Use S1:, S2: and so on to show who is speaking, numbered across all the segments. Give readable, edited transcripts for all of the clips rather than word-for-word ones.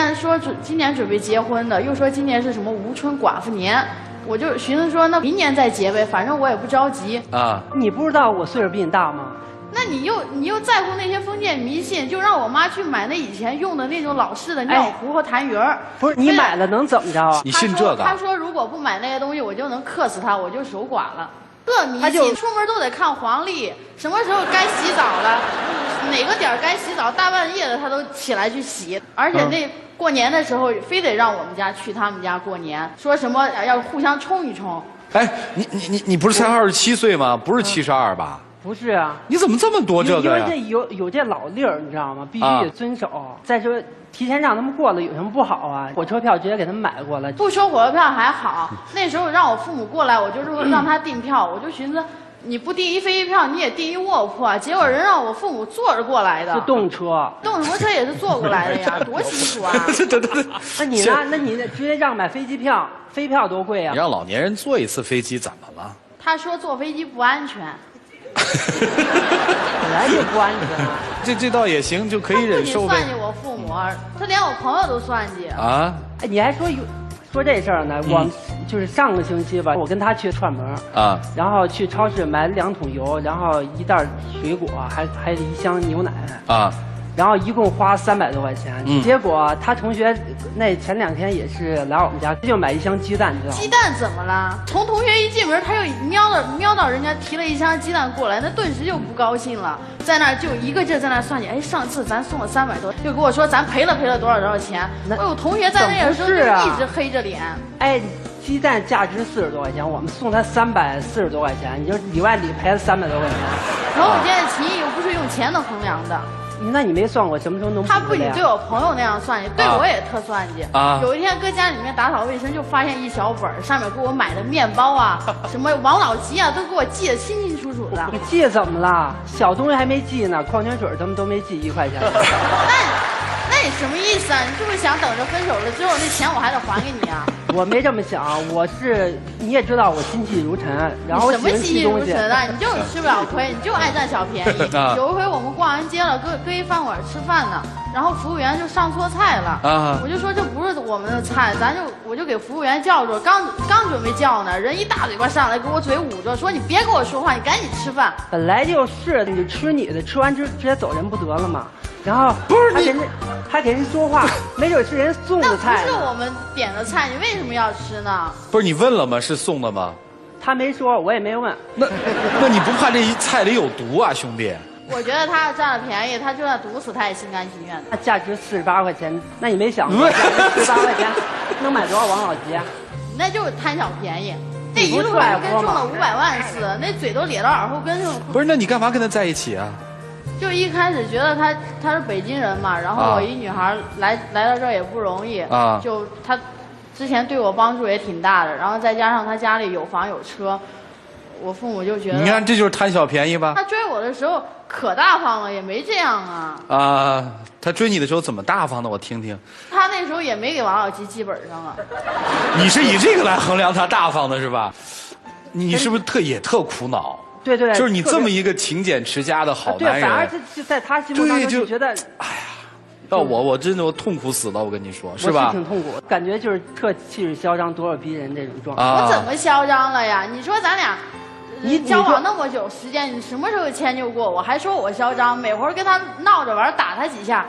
S1: 年说今年准备结婚的，又说今年是什么无春寡妇年，我就寻思说那明年再结呗，反正我也不着急
S2: 啊。
S3: 你不知道我岁数比你大吗？
S1: 那你又在乎那些封建迷信，就让我妈去买那以前用的那种老式的尿壶和痰盂
S3: 不是你买了能怎么着啊？
S2: 你信这个？
S1: 他说如果不买那些东西，我就能克死他，我就守寡了。这迷信，出门都得看黄历，什么时候该洗澡了，哪个点该洗澡，大半夜的他都起来去洗，而且那过年的时候非得让我们家去他们家过年，说什么要互相冲一冲。
S2: 哎，你不是才27岁吗？不是72吧？
S3: 不是啊，
S2: 你怎么这么多这个呀？
S3: 因为有这老例儿，你知道吗？必须得遵守。再说提前让他们过了有什么不好啊？火车票直接给他们买过了。
S1: 不收火车票还好，那时候让我父母过来，我就是让他订票，我就寻思。你不订一飞机票，你也订一卧铺啊！结果人让我父母坐着过来的，
S3: 是动车，
S1: 动什么车也是坐过来的呀，多辛苦啊！
S2: 对。
S3: 那你呢？那你直接让买飞机票，飞票多贵啊！
S2: 你让老年人坐一次飞机怎么了？
S1: 他说坐飞机不安全。
S3: 本来就不安全啊！
S2: 这倒也行，就可以忍受呗。
S1: 他不仅算计我父母，他连我朋友都算计
S2: 啊！
S3: 哎，你还说这事儿呢？我就是上个星期吧，我跟他去串门啊，然后去超市买了2桶油，然后1袋水果，还1箱牛奶啊，然后一共花300多块钱。结果他同学那前2天也是来我们家，就买1箱鸡蛋，你知道吗？
S1: 鸡蛋怎么了？从同学一进门，他又瞄到人家提了1箱鸡蛋过来，那顿时就不高兴了，在那儿就一个劲在那儿算计。哎，上次咱送了300多，就跟我说咱赔了多少钱。哎呦，同学在那个时候就一直黑着脸。
S3: 哎，鸡蛋价值40多块钱，我们送他340多块钱，你就里外里赔了300多块钱。
S1: 朋友间的情谊又不是用钱能衡量的。
S3: 那你没算过什么时候能？
S1: 他不仅对我朋友那样算计，对我也特算计。有一天搁家里面打扫卫生，就发现一小本上面给我买的面包啊，什么王老吉啊，都给我记得清清楚楚的。
S3: 你记得怎么了？小东西还没记呢，矿泉水他们都没记1块钱。
S1: 那你什么意思啊？你是不是想等着分手了之后那钱我还得还给你啊？
S3: 我没这么想，你也知道我心细如尘，然后我喜欢吃东西。
S1: 什么心细如尘啊？你就吃不了亏，你就爱占小便宜。有一回我们逛完街了，搁一饭馆吃饭呢，然后服务员就上错菜了，我就说这不是我们的菜，我就给服务员叫住，刚准备叫呢，人一大嘴巴上来给我嘴捂着，说你别跟我说话，你赶紧吃饭。
S3: 本来就是，你就吃你的，吃完直接走人不得了吗？然后还给人说话，没准是人送的菜。
S1: 那不是我们点的菜，你为什么要吃呢？
S2: 不是你问了吗？是送的吗？
S3: 他没说，我也没问。
S2: 那你不怕这菜里有毒啊，兄弟？
S1: 我觉得他要占了便宜，他就算毒死他也心甘情愿的。
S3: 他价值48块钱，那你没想过48块钱能买多少王老吉？
S1: 那就是贪小便宜。那一路上跟中了500万似的，那嘴都咧到耳后根上。
S2: 不是，那你干嘛跟他在一起啊？
S1: 就一开始觉得他是北京人嘛，然后我一女孩来到这儿也不容易啊，就他之前对我帮助也挺大的，然后再加上他家里有房有车，我父母就觉得
S2: 你看这就是贪小便宜吧。
S1: 他追我的时候可大方了，也没这样啊。
S2: 他追你的时候怎么大方的？我听听。
S1: 他那时候也没给王老吉记本上啊。
S2: 你是以这个来衡量他大方的是吧？你是不是也特苦恼？
S3: 对，
S2: 就是你这么一个勤俭持家的好男人，
S3: 反而就在他心目当中就觉得，
S2: 哎呀，要我真的痛苦死了，我跟你说，是吧？
S3: 我是挺痛苦，感觉就是特气势嚣张、咄咄逼人这种状态。
S1: 我怎么嚣张了呀？你说咱俩，你交往那么久时间，你什么时候迁就过我？还说我嚣张，每回跟他闹着玩，打他几下。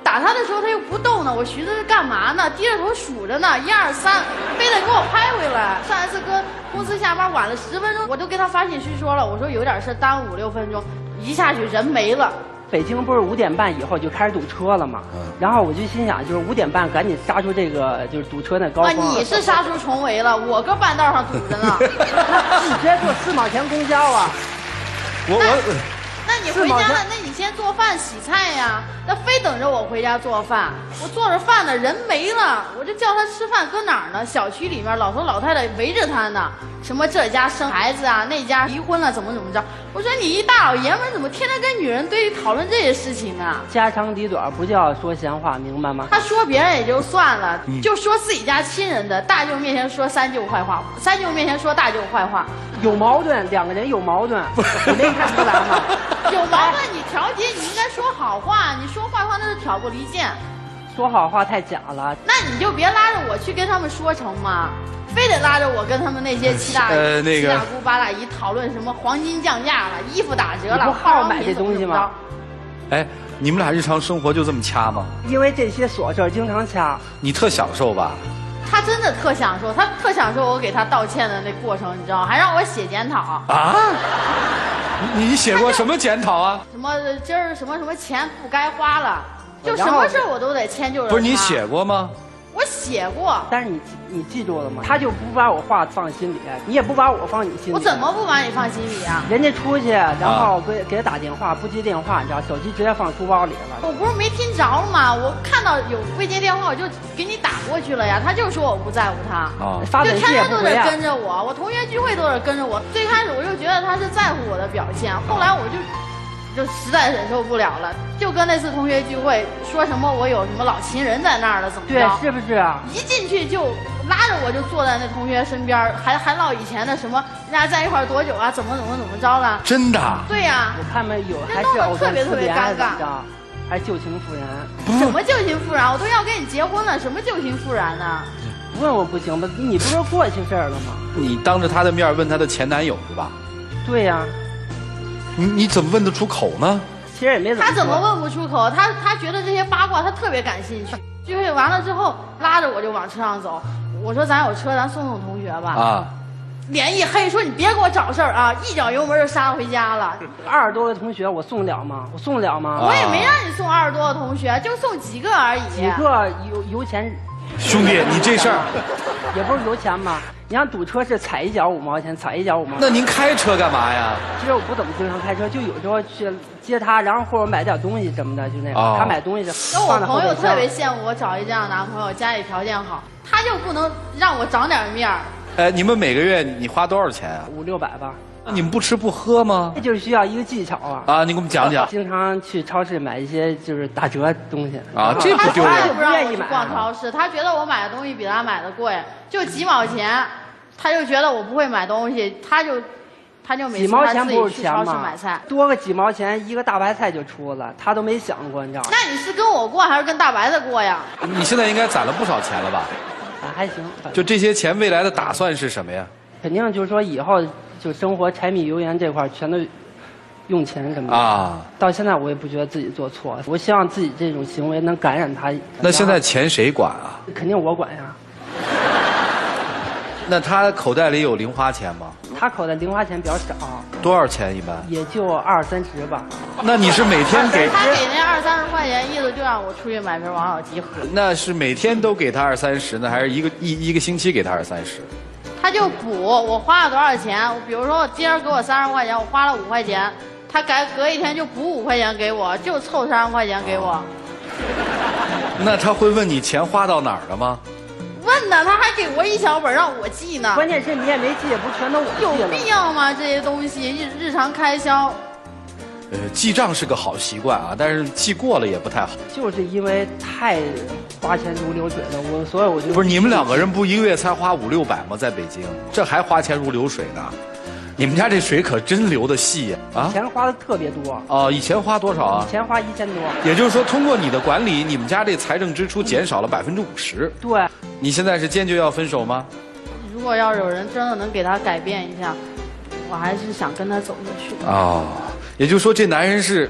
S1: 打他的时候他又不动呢，我寻思是干嘛呢？低着头数着呢，1、2、3，非得给我拍回来。上一次跟公司下班晚了10分钟，我都给他发信息说了，我说有点事耽误5、6分钟，一下去人没了。
S3: 北京不是5点半以后就开始堵车了嘛？然后我就心想，就是5点半赶紧杀出这个就是堵车那高峰。
S1: 你是杀出重围了，我搁半道上堵着呢。
S3: 你直接坐4毛钱公交啊！
S1: 那你回家了，那你先做饭洗菜呀。那非等着我回家做饭，我做着饭呢，人没了，我这叫他吃饭搁哪儿呢？小区里面老头老太太围着他呢，什么这家生孩子啊，那家离婚了，怎么着？我说你一大老爷们怎么天天跟女人堆里讨论这些事情啊？
S3: 家长里短不叫说闲话，明白吗？
S1: 他说别人也就算了，就说自己家亲人的，大舅面前说三舅坏话，三舅面前说大舅坏话，
S3: 有矛盾，2个人有矛盾，你没看出来吗？
S1: 有矛盾你调节，你应该说好话，你说坏话那是挑拨离间。
S3: 说好话太假了。
S1: 那你就别拉着我去跟他们说成嘛，非得拉着我跟他们那些七大姑八大姨讨论什么黄金降价了，衣服打折了，
S3: 不好买这东西吗？
S2: 哎，你们俩日常生活就这么掐吗？
S3: 因为这些琐事经常掐。
S2: 你特享受吧？
S1: 他真的特享受，他特享受我给他道歉的那过程，你知道吗？还让我写检讨
S2: 啊。你写过什么检讨啊？
S1: 什么今儿什么钱不该花了，就什么事我都得迁就人。
S2: 不是你写过吗？
S1: 我写过。
S3: 但是你记住了吗？他就不把我话放心里，你也不把我放你心里。
S1: 我怎么不把你放心里啊？
S3: 人家出去，然后给他打电话，不接电话，你知道，手机直接放书包里了。
S1: 我不是没听着吗？我看到有未接电话，我就给你打过去了呀。他就说我不在乎他，就天天都得跟着我。我同学聚会都得跟着我。最开始我就觉得他是在乎我的表现，后来我就实在忍受不了了，就跟那次同学聚会说什么我有什么老情人在那儿了，怎么着？
S3: 对，是不是啊？
S1: 一进去就拉着我就坐在那同学身边，还唠以前的什么人家在一块儿多久啊，怎么着了？
S2: 真的？
S1: 对呀。
S3: 我看没有，还是偶然特别尴尬，还是旧情复燃？
S1: 什么旧情复燃？我都要跟你结婚了，什么旧情复燃呢？
S3: 问我不行吗？你不是过去事儿了吗？
S2: 你当着他的面问他的前男友是吧？
S3: 对呀。
S2: 你怎么问得出口呢？
S3: 其实也没怎么。
S1: 他怎么问不出口？他觉得这些八卦他特别感兴趣。聚会完了之后，拉着我就往车上走。我说咱有车，咱送同学吧。啊。脸一黑，说你别给我找事儿啊！一脚油门就杀回家了。
S3: 20多个同学，我送了吗？我送了吗？
S1: 我也没让你送20多个同学，就送几个而已。
S3: 几个油钱。
S2: 兄弟，你这事儿
S3: 也不是油钱嘛。你像堵车是踩一脚5毛钱，踩一脚5毛钱。
S2: 那您开车干嘛呀？
S3: 其实我不怎么经常开车，就有时候去接他，然后或者买点东西什么的，就那种。他买东西是。
S1: 我朋友特别羡慕我找一这样的男朋友，家里条件好，他就不能让我长点面儿。
S2: 你们每个月你花多少钱啊
S3: ？500-600吧。
S2: 那你们不吃不喝吗？
S3: 这就是需要一个技巧啊！
S2: 啊，你给我们讲讲。
S3: 经常去超市买一些就是打折东西
S2: 啊，这不丢人。
S1: 他就不让我去逛超市，他觉得我买的东西比他买的贵，就几毛钱，他就觉得我不会买东西，他就每次他自己去超市买菜，
S3: 多个几毛钱一个大白菜就出了，他都没想过，你知道吗？
S1: 那你是跟我过还是跟大白菜过呀？
S2: 你现在应该攒了不少钱了吧？
S3: 还行。
S2: 就这些钱未来的打算是什么呀？
S3: 肯定就是说以后就生活柴米油盐这块全都用钱什么的啊。到现在我也不觉得自己做错，我希望自己这种行为能感染他。
S2: 那现在钱谁管啊？
S3: 肯定我管呀。
S2: 那他口袋里有零花钱吗？
S3: 他口袋零花钱比较少。
S2: 多少钱一般？
S3: 也就20-30吧。
S2: 那你是每天给？
S1: 他给那20-30块钱，意思就让我出去买瓶王小吉喝。
S2: 那是每天都给他20-30呢，还是一个星期给他20-30？
S1: 他就补我花了多少钱，比如说我今儿给我30块钱，我花了5块钱，他隔一天就补5块钱给我，就凑30块钱给我。
S2: 那他会问你钱花到哪儿了吗？
S1: 问呢，他还给我一小本让我记呢。
S3: 关键是你也没记，不全都我记了。
S1: 有必要吗？这些东西日常开销。
S2: 记账是个好习惯啊，但是记过了也不太好。
S3: 就是因为太花钱如流水了，所以我就
S2: 不是你们2个人不一个月才花500-600吗？在北京，这还花钱如流水呢。你们家这水可真流得细呀！
S3: 以前花的特别多
S2: 哦，以前花多少啊？
S3: 以前花1000多。
S2: 也就是说，通过你的管理，你们家这财政支出减少了50%。
S3: 对。
S2: 你现在是坚决要分手吗？
S1: 如果要有人真的能给他改变一下，我还是想跟他走下去。
S2: 哦，也就是说，这男人是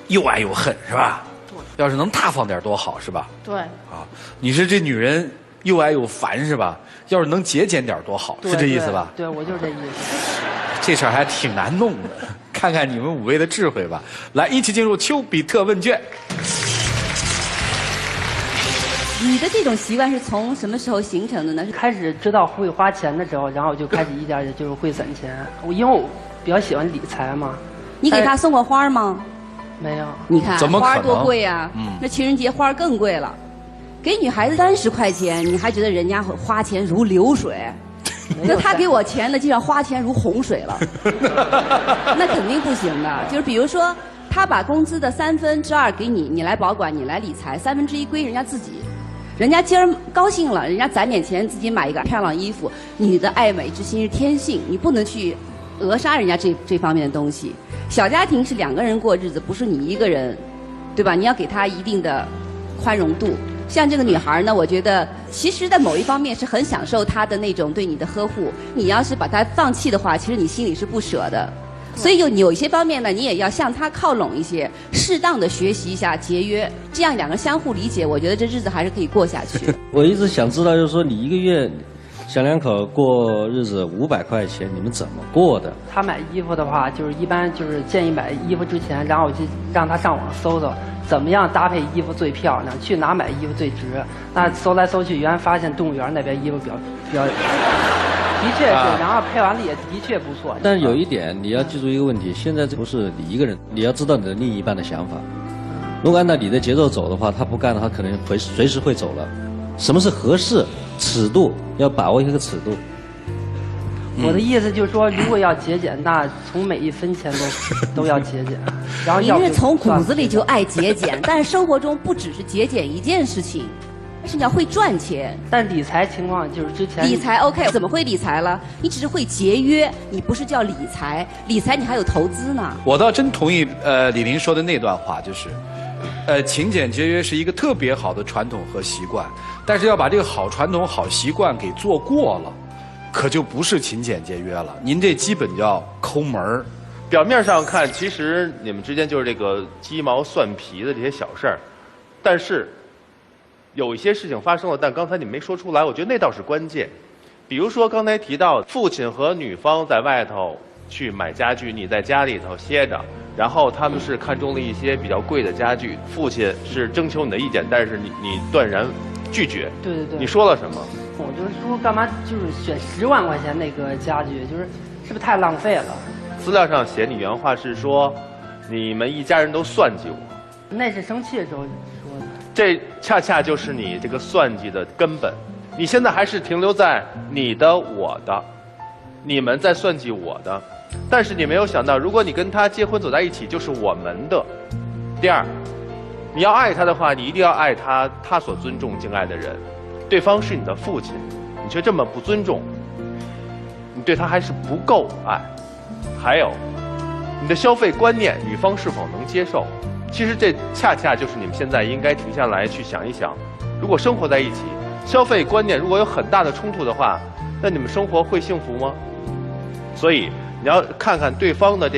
S2: 又爱又恨，是吧？
S1: 对。
S2: 要是能大方点多好，是吧？
S1: 对。
S2: 啊，你是这女人又爱又烦，是吧？要是能节俭点多好，是这意思吧？
S3: 对，我就是这意思。
S2: 这事儿还挺难弄的，看看你们5位的智慧吧。来，一起进入丘比特问卷。
S4: 你的这种习惯是从什么时候形成的呢？
S3: 开始知道会花钱的时候，然后就开始一点就是会省钱。因为我比较喜欢理财嘛。
S4: 你给他送过花吗？
S3: 没有。
S4: 你看
S2: 怎么
S4: 花多贵呀！那情人节花更贵了。给女孩子30块钱，你还觉得人家花钱如流水？那他给我钱，那就要花钱如洪水了。那肯定不行的。就是比如说，他把工资的2/3给你，你来保管，你来理财，1/3归人家自己。人家今儿高兴了，人家攒点钱自己买一个漂亮衣服。你的爱美之心是天性，你不能去扼杀人家这方面的东西。小家庭是2个人过日子，不是你一个人，对吧？你要给他一定的宽容度。像这个女孩呢，我觉得其实在某一方面是很享受她的那种对你的呵护。你要是把她放弃的话，其实你心里是不舍的。所以有一些方面呢，你也要向她靠拢一些，适当的学习一下节约，这样两个相互理解，我觉得这日子还是可以过下去。
S5: 我一直想知道，就是说你一个月小两口过日子500块钱，你们怎么过的？
S3: 他买衣服的话，就是一般就是建议买衣服之前，然后我就让他上网搜搜，怎么样搭配衣服最漂亮，去哪买衣服最值。那搜来搜去，原来发现动物园那边衣服比较，的确是，然后配完了也的确不错。
S5: 但是有一点你要记住一个问题，现在这不是你一个人，你要知道你的另一半的想法。如果按照你的节奏走的话，他不干的话，可能随时会走了。什么是合适？尺度要把握一个尺度。
S3: 我的意思就是说，如果要节俭，那从每一分钱都要节俭。然后
S4: 你是从骨子里就爱节俭，但是生活中不只是节俭一件事情，但是你要会赚钱。
S3: 但理财情况就是之前
S4: 理财 OK， 怎么会理财了？你只是会节约，你不是叫理财。理财你还有投资呢。
S2: 我倒真同意李玲说的那段话，就是。勤俭节约是一个特别好的传统和习惯，但是要把这个好传统、好习惯给做过了，可就不是勤俭节约了。您这基本叫抠门儿。
S6: 表面上看，其实你们之间就是这个鸡毛蒜皮的这些小事儿，但是有一些事情发生了，但刚才你没说出来，我觉得那倒是关键。比如说刚才提到父亲和女方在外头去买家具，你在家里头歇着。然后他们是看中了一些比较贵的家具，父亲是征求你的意见，但是你断然拒绝。
S3: 对对对。
S6: 你说了什么？
S3: 我就说干嘛就是选10万块钱那个家具，是不是太浪费了？
S6: 资料上写你原话是说，你们一家人都算计我。
S3: 那是生气的时候说的。
S6: 这恰恰就是你这个算计的根本。你现在还是停留在你的我的，你们在算计我的。但是你没有想到，如果你跟他结婚走在一起，就是我们的。第二，你要爱他的话，你一定要爱他所尊重敬爱的人。对方是你的父亲，你却这么不尊重，你对他还是不够爱。还有，你的消费观念，女方是否能接受？其实这恰恰就是你们现在应该停下来去想一想，如果生活在一起，消费观念如果有很大的冲突的话，那你们生活会幸福吗？所以你要看看对方的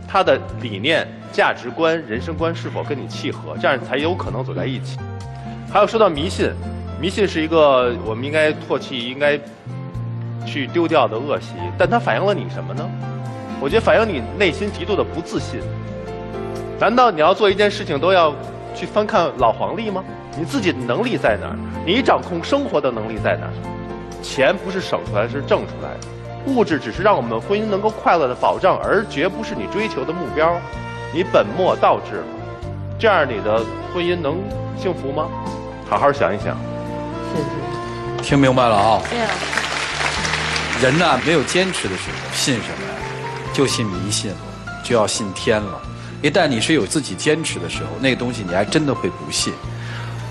S6: 他的理念、价值观、人生观是否跟你契合，这样才有可能走在一起。还有说到迷信，迷信是一个我们应该唾弃、应该去丢掉的恶习，但它反映了你什么呢？我觉得反映你内心极度的不自信。难道你要做一件事情都要去翻看老黄历吗？你自己的能力在哪儿？你掌控生活的能力在哪儿？钱不是省出来，是挣出来的。物质只是让我们婚姻能够快乐的保障，而绝不是你追求的目标。你本末倒置了，这样你的婚姻能幸福吗？好好想一想。
S3: 谢谢。
S2: 听明白了啊？人呢，没有坚持的时候，信什么呀？就信迷信了，就要信天了。一旦你是有自己坚持的时候，那个东西你还真的会不信。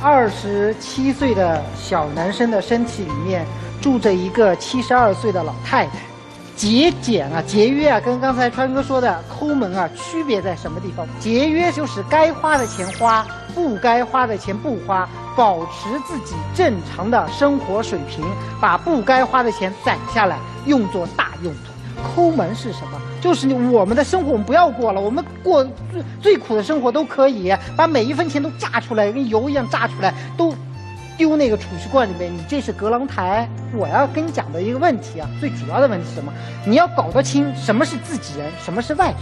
S7: 27岁的小男生的身体里面住着一个72岁的老太太。节俭啊，节约啊，跟刚才川哥说的抠门啊，区别在什么地方？节约就是该花的钱花，不该花的钱不花，保持自己正常的生活水平，把不该花的钱攒下来，用作大用途。抠门是什么？就是我们的生活我们不要过了，我们过最苦的生活都可以，把每一分钱都榨出来，跟油一样榨出来，都丢那个储蓄罐里面。你这是隔廊台。我要跟你讲的一个问题啊，最主要的问题是什么？你要搞得清什么是自己人，什么是外人。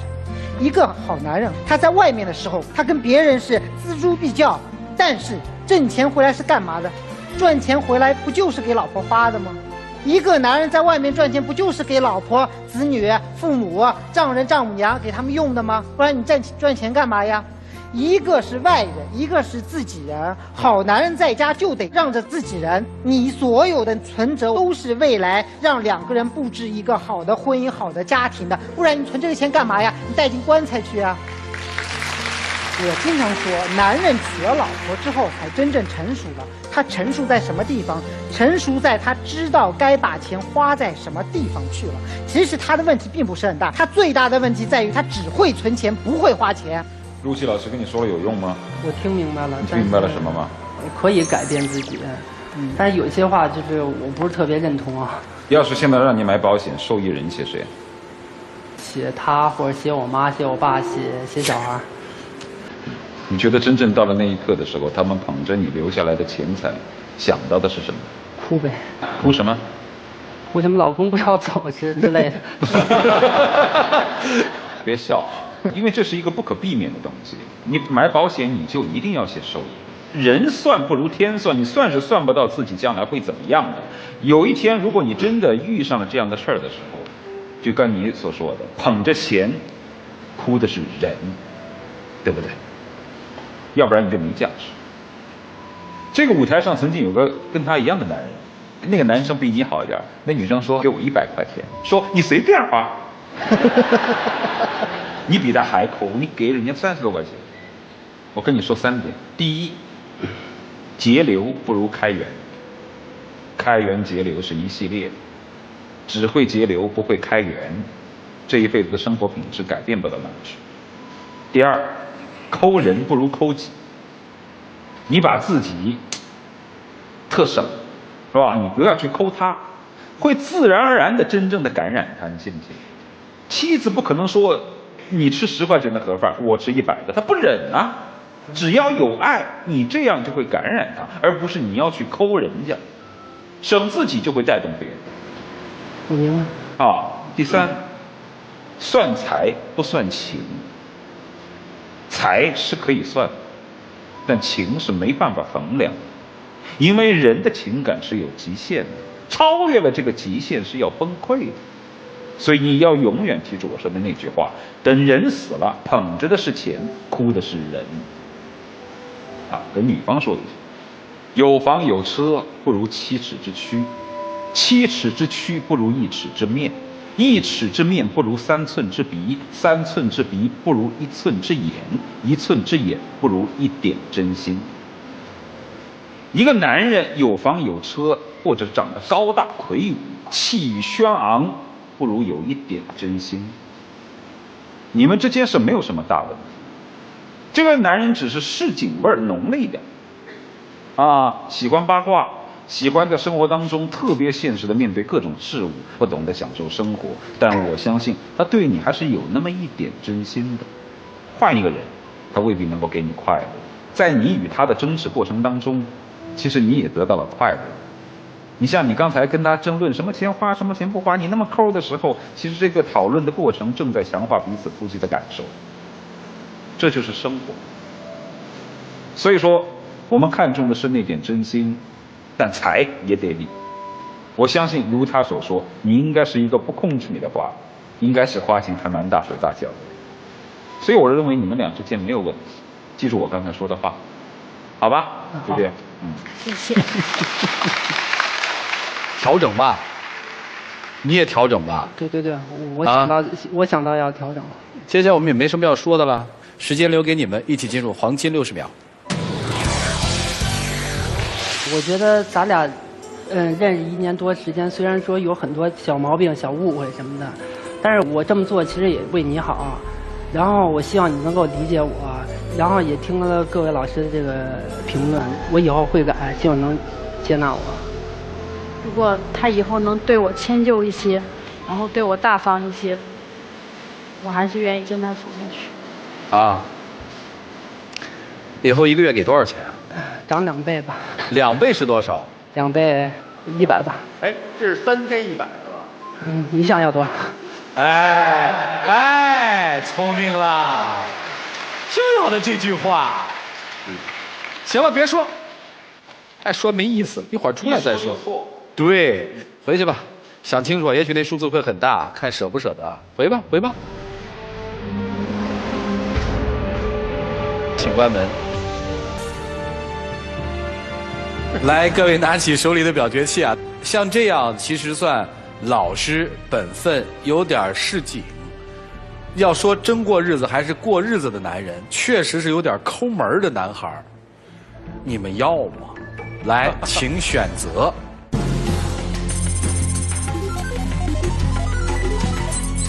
S7: 一个好男人，他在外面的时候，他跟别人是锱铢必较，但是挣钱回来是干嘛的？赚钱回来不就是给老婆花的吗？一个男人在外面赚钱，不就是给老婆、子女、父母、丈人、丈母娘给他们用的吗？不然你赚钱干嘛呀？一个是外人，一个是自己人。好男人在家就得让着自己人，你所有的存折都是未来让2个人布置一个好的婚姻、好的家庭的，不然你存这个钱干嘛呀？你带进棺材去啊！我经常说，男人娶了老婆之后才真正成熟了。他成熟在什么地方？成熟在他知道该把钱花在什么地方去了。其实他的问题并不是很大，他最大的问题在于他只会存钱，不会花钱。
S8: 陆琪老师跟你说了有用吗？
S3: 我听明白了。
S8: 你听明白了什么吗？
S3: 可以改变自己，但是有些话就是我不是特别认同啊。
S8: 要是现在让你买保险，受益人写谁？
S3: 写他，或者写我妈，写我爸，写小孩。
S8: 你觉得真正到了那一刻的时候，他们捧着你留下来的钱财，想到的是什么？
S3: 哭呗。
S8: 哭什么？
S3: 哭什么？老公不要走之类的。
S8: 别笑，因为这是一个不可避免的东西。你买保险，你就一定要写受益。人算不如天算，你算是算不到自己将来会怎么样的。有一天，如果你真的遇上了这样的事儿的时候，就跟你所说的，捧着钱，哭的是人，对不对？要不然你就没价值。这个舞台上曾经有个跟他一样的男人，那个男生比你好一点，那女生说给我100块钱，说你随便花。你比他还抠，你给人家30多块钱。我跟你说3点：第一，节流不如开源，开源节流是一系列，只会节流不会开源，这一辈子的生活品质改变不到哪去。第二，抠人不如抠己，你把自己特省，是吧？你不要去抠他，会自然而然的真正的感染他，你信不信？妻子不可能说你吃10块钱的盒饭，我吃100的，他不忍啊。只要有爱，你这样就会感染他，而不是你要去抠人家，省自己就会带动别人。
S3: 我明白。
S8: 第三，算财不算情，财是可以算，但情是没办法衡量，因为人的情感是有极限的，超越了这个极限是要崩溃的。所以你要永远记住我说的那句话：等人死了，捧着的是钱，哭的是人。跟女方说一下，有房有车不如7尺之躯，7尺之躯不如1尺之面，1尺之面不如3寸之鼻，3寸之鼻不如1寸之眼，1寸之眼不如1点真心。一个男人有房有车，或者长得高大魁梧，气宇轩昂，不如有1点真心。你们之间是没有什么大问题，这个男人只是市井味浓了一点，喜欢八卦，喜欢在生活当中特别现实的面对各种事物，不懂得享受生活。但我相信他对你还是有那么1点真心的。换一个人，他未必能够给你快乐。在你与他的争执过程当中，其实你也得到了快乐。你像你刚才跟他争论什么钱花什么钱不花，你那么抠的时候，其实这个讨论的过程正在强化彼此夫妻的感受。这就是生活。所以说我们看重的是那点真心，但财也得理。我相信如他所说，你应该是一个不控制你的花，应该是花钱还蛮大手大脚的。所以我认为你们俩之间没有问题。记住我刚才说的话，好吧？对不对？
S1: 谢谢。
S2: 调整吧，你也调整吧。
S3: 对，我想到要调整了。
S2: 接下来我们也没什么要说的了，时间留给你们，一起进入黄金60秒。
S3: 我觉得咱俩，认识1年多时间，虽然说有很多小毛病、小误会什么的，但是我这么做其实也为你好。然后我希望你能够理解我，然后也听了各位老师的这个评论，我以后会改，希望能接纳我。
S1: 如果他以后能对我迁就一些，然后对我大方一些，我还是愿意跟他走下去。
S2: 以后1个月给多少钱啊？
S3: 涨2倍吧。
S2: 2倍是多少
S3: ？2倍100吧。
S6: 哎，这是3天100是吧？
S3: 你想要多少？
S2: 聪明了，就要的这句话。行了，别说，说没意思，一会儿出来再说。对，回去吧，想清楚，也许那数字会很大，看舍不舍得。回吧。请关门。来，各位拿起手里的表决器啊！像这样其实算老实本分，有点市井。要说真过日子还是过日子的男人，确实是有点抠门的男孩。你们要吗？来，请选择。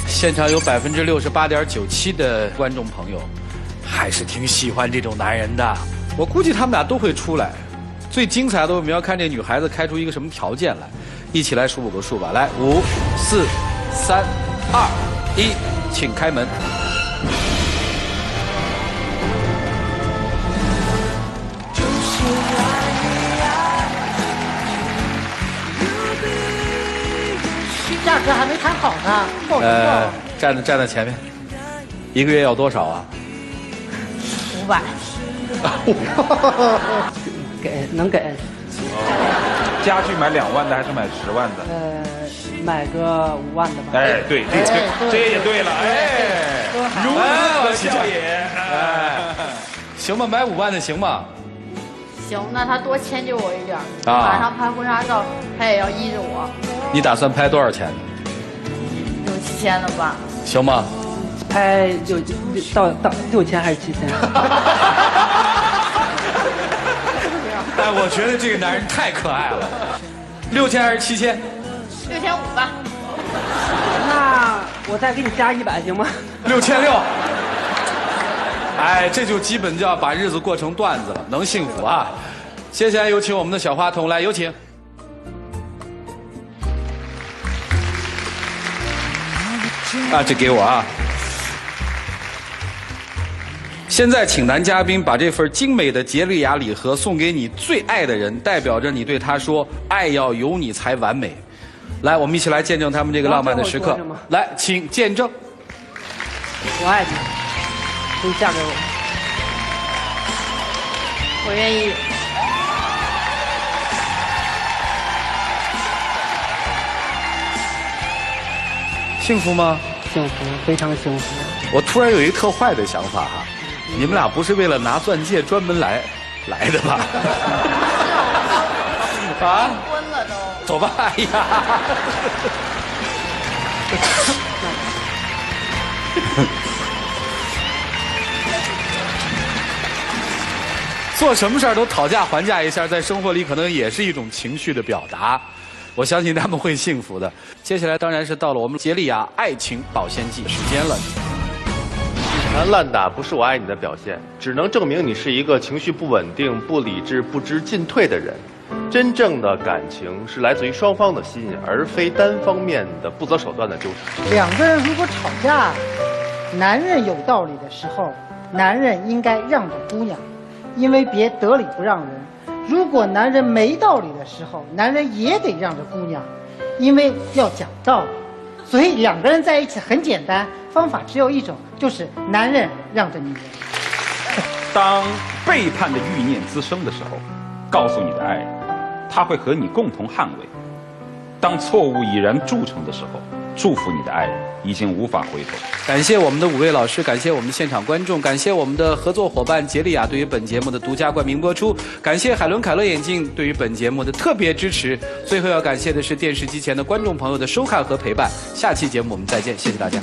S2: 现场有68.97%的观众朋友，还是挺喜欢这种男人的。我估计他们俩都会出来。最精彩的，我们要看这女孩子开出一个什么条件来。一起来数5个数吧，来，5、4、3、2、1，请开门。
S7: 价格还没谈好呢，
S2: 站在前面，一个月要多少啊
S1: ？500。
S3: 能给。
S8: 家具买2万的还是买10万的？
S3: 买个5万的吧。
S8: 哎，对，这也对了，哎，如何小也？
S2: 哎，行吧，买5万的行吗？
S1: 行，那他多迁就我一点。马上拍婚纱照，他也要依着我。
S2: 你打算拍多少钱
S1: ？6、7千的吧。
S2: 行吗？
S3: 拍到6000还是7000？
S2: 哎，我觉得这个男人太可爱了。6000还是7000？6500
S1: 吧。
S3: 那我再给你加100行吗
S2: ？6600。哎，这就基本就要把日子过成段子了，能幸福啊！接下来有请我们的小花童来，有请。啊，这给我啊！现在请男嘉宾把这份精美的杰利亚礼盒送给你最爱的人，代表着你对他说爱要有你才完美。来，我们一起来见证他们这个浪漫的时刻。来，请见证。
S3: 我爱你，请嫁给我。
S1: 我愿意。
S2: 幸福吗？
S3: 幸福，非常幸福。
S2: 我突然有一个特坏的想法哈，你们俩不是为了拿钻戒专门来的吧？啊？
S1: 婚了都。
S2: 走吧，哎呀！做什么事儿都讨价还价一下，在生活里可能也是一种情绪的表达。我相信他们会幸福的。接下来当然是到了我们杰利亚爱情保鲜剂时间了。
S6: 一拳烂打不是我爱你的表现，只能证明你是一个情绪不稳定、不理智、不知进退的人。真正的感情是来自于双方的吸引，而非单方面的不择手段的纠缠。
S7: 两个人如果吵架，男人有道理的时候，男人应该让着姑娘，因为别得理不让人。如果男人没道理的时候，男人也得让着姑娘，因为要讲道理。所以两个人在一起很简单，方法只有一种，就是男人让着女人。
S8: 当背叛的欲念滋生的时候，告诉你的爱人，他会和你共同捍卫。当错误已然铸成的时候，祝福你的爱人已经无法回头。
S2: 感谢我们的5位老师，感谢我们的现场观众，感谢我们的合作伙伴杰利亚对于本节目的独家冠名播出，感谢海伦凯勒眼镜对于本节目的特别支持。最后要感谢的是电视机前的观众朋友的收看和陪伴。下期节目我们再见，谢谢大家。